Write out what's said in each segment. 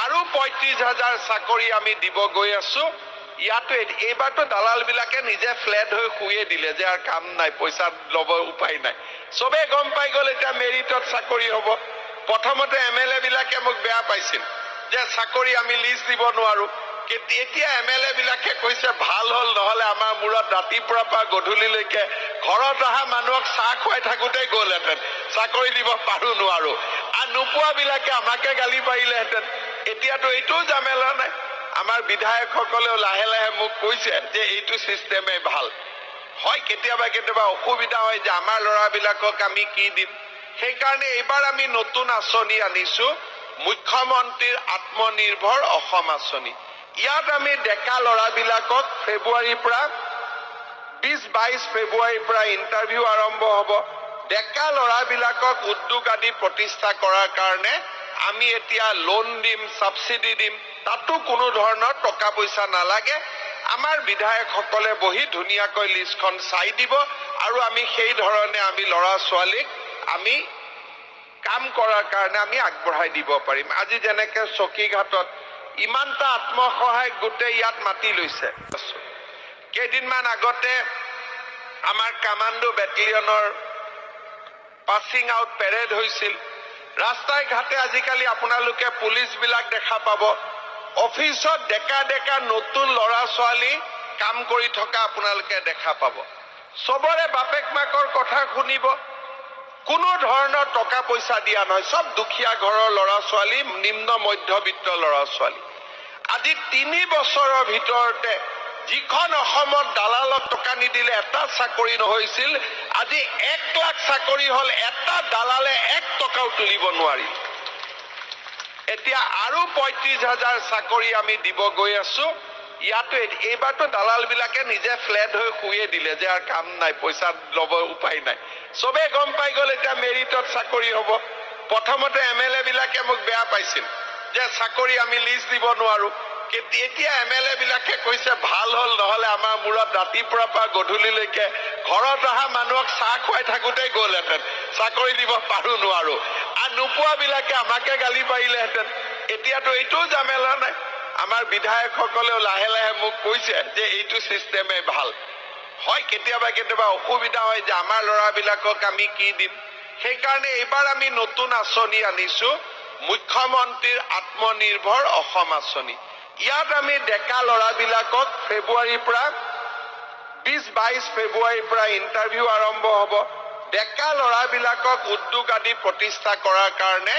আৰু ৩৫,০০০ চাকৰি আমি দিব গৈ আছো। ইয়াতো এইবাৰতো দালাল বিলাকে নিজে ফ্লেট হৈ শুয়ে দিলে যে আৰু কাম নাই, পইচা ল'ব উপায় নাই। চবে গম পাই গ'ল এতিয়া মেৰিটত চাকৰি হ'ব। প্ৰথমতে MLA বিলাকে মোক বেয়া পাইছিল যে চাকৰি আমি লিষ্ট দিব নোৱাৰো। এতিয়া MLA বিলাকে কৈছে ভাল হ'ল, নহলে আমাৰ মূৰত ৰাতিপুৱাৰ পৰা গধূলিলৈকে ঘৰত অহা মানুহক চাহ খুৱাই থাকোঁতেই গ'লহেঁতেন, চাকৰি দিব পাৰো নোৱাৰো। আৰু নোপোৱা বিলাকে আমাকে গালি পাৰিলেহেঁতেন। এতিয়াতো এইটোও জামেলা নাই। আমাৰ বিধায়কসকলেও লাহে লাহে মোক কৈছে যে এইটো চিষ্টেমে ভাল হয়। কেতিয়াবা কেতিয়াবা অসুবিধা হয় যে আমাৰ ল'ৰাবিলাকক আমি কি দিম। সেইকাৰণে এইবাৰ আমি নতুন আঁচনি আনিছো, মুখ্যমন্ত্ৰীৰ আত্মনিৰ্ভৰ অসম আঁচনি। ইয়াত আমি ডেকা ল'ৰাবিলাকক ফেব্ৰুৱাৰীৰ পৰা ২০-২২ ফেব্ৰুৱাৰীৰ পৰা ইণ্টাৰভিউ আৰম্ভ হ'ব। ডেকা ল'ৰাবিলাকক উদ্যোগ আদি প্ৰতিষ্ঠা কৰাৰ কাৰণে আমি এতিয়া লোন দিম, ছাবচিডি দিম। তাতো কোনো ধৰণৰ টকা পইচা নালাগে। আমাৰ বিধায়কসকলে বহি ধুনীয়াকৈ লিষ্টখন চাই দিব আৰু আমি সেই ধৰণে আমি ল'ৰা ছোৱালীক আমি কাম কৰাৰ কাৰণে আমি আগবঢ়াই দিব পাৰিম। আজি যেনেকে চকীঘাটত ইমানটা আত্মসহায়ক গোটেই ইয়াত মাতি লৈছে। কেইদিনমান আগতে আমাৰ কামাণ্ডো বেটেলিয়নৰ পাছিং আউট পেৰেড হৈছিল। ৰাস্তাই ঘাটে আজিকালি আপোনালোকে পুলিচ বিলাক দেখা পাব। অফিচত ডেকা ডেকা নতুন ল'ৰা ছোৱালী কাম কৰি থকা আপোনালোকে দেখা পাব। চবৰে বাপেক মাকৰ কথা শুনিব। কোনো ধৰণৰ টকা পইচা দিয়া নহয়, চব দুখীয়া ঘৰৰ ল'ৰা ছোৱালী, নিম্ন মধ্যবিত্ত ল'ৰা ছোৱালী। আজি ৩ বছৰৰ ভিতৰতে যিখন অসমত দালালক টকা নিদিলে এটা চাকৰি নহৈছিল, আজি ১ লাখ চাকৰি হ'ল। এটা দালালে ১ টকাও তুলিব নোৱাৰিল। এতিয়া আৰু ৩৫,০০০ চাকৰি আমি দিব গৈ আছো। ইয়াতো এইবাৰতো দালাল বিলাকে নিজে ফ্লেট হৈ শুয়ে দিলে যে আৰু কাম নাই, পইচা ল'ব উপায় নাই। চবে গম পাই গ'ল এতিয়া মেৰিটত চাকৰি হ'ব। প্ৰথমতে MLA বিলাকে মোক বেয়া পাইছিল যে চাকৰি আমি লিষ্ট দিব নোৱাৰো। এতিয়া MLA বিলাকে কৈছে ভাল হ'ল, নহলে আমাৰ মূৰত ৰাতিপুৱাৰ পৰা গধূলিলৈকে ঘৰত অহা মানুহক চাহ খুৱাই থাকোঁতেই গ'লহেঁতেন, চাকৰি দিব পাৰো নোৱাৰো। আৰু নোপোৱা বিলাকে আমাকে গালি পাৰিলেহেঁতেন। এতিয়াতো এইটোও জামেলা নাই। আমাৰ বিধায়কসকলেও লাহে লাহে মোক কৈছে যে এইটো চিষ্টেমে ভাল হয়। কেতিয়াবা কেতিয়াবা অসুবিধা হয় যে আমাৰ ল'ৰাবিলাকক আমি কি দিম। সেইকাৰণে এইবাৰ আমি নতুন আঁচনি আনিছো, মুখ্যমন্ত্ৰীৰ আত্মনিৰ্ভৰ অসম আঁচনি। ইয়াত আমি ডেকা ল'ৰাবিলাকক ফেব্ৰুৱাৰীৰ পৰা ২০-২২ ফেব্ৰুৱাৰীৰ পৰা ইণ্টাৰভিউ আৰম্ভ হ'ব। ডেকা ল'ৰাবিলাকক উদ্যোগ আদি প্ৰতিষ্ঠা কৰাৰ কাৰণে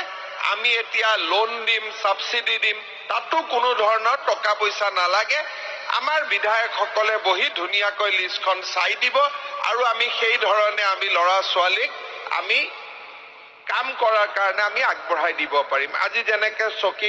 আমি এতিয়া লোন দিম, ছাবচিডি দিম। তাতো কোনো ধৰণৰ টকা পইচা নালাগে। আমাৰ বিধায়কসকলে বহি ধুনীয়াকৈ লিষ্টখন চাই দিব আৰু আমি সেই ধৰণে আমি ল'ৰা ছোৱালীক আমি কাম কৰাৰ কাৰণে আমি আগবঢ়াই দিব পাৰিম। আজি যেনেকে চকী